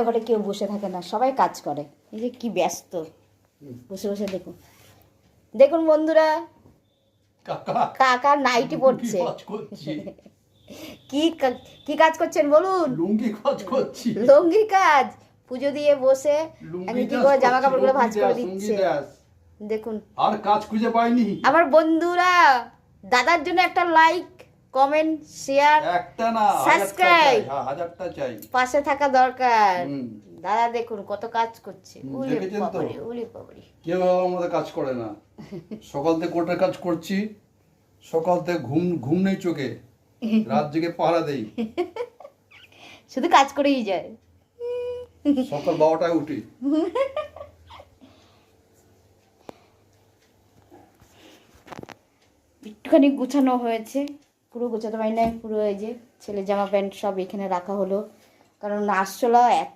ঘরে কেউ বসে থাকে না, সবাই কাজ করে। এই যে কি ব্যস্ত বসে বসে দেখুন, দেখুন বন্ধুরা, কাকা নাইটি পড়ছে। কি কাজ করছেন বলুন? লুঙ্গি কাজ করছি। লুঙ্গি কাজ, পুজো দিয়ে বসে আমি কি করে জামা কাপড়গুলো ভাঁজ করে দিচ্ছে দেখুন। আর কাজ খুঁজে পাইনি। আমার বন্ধুরা, দাদার জন্য একটা লাইক, কমেন্ট, শেয়ার, একটা না সাবস্ক্রাইব, হাজারটা চাই, পাশে থাকা দরকার। দাদা দেখুন কত কাজ করছে। দেখেছেন তো? ওরে বাবারে, কেউ আমাদের কাজ করে না। সকাল থেকে কোটার কাজ করছি, সকাল থেকে ঘুম নেই চোখে, রাত জেগে পাহারা দেই, শুধু কাজ করেই যায়। সকাল 12টায় উঠি। একটুখানি গুছানো হয়েছে, পুরো গোছাতে পারি না। পুরো এই যে ছেলে জামা প্যান্ট সব এখানে রাখা হলো, কারণ আসলে এত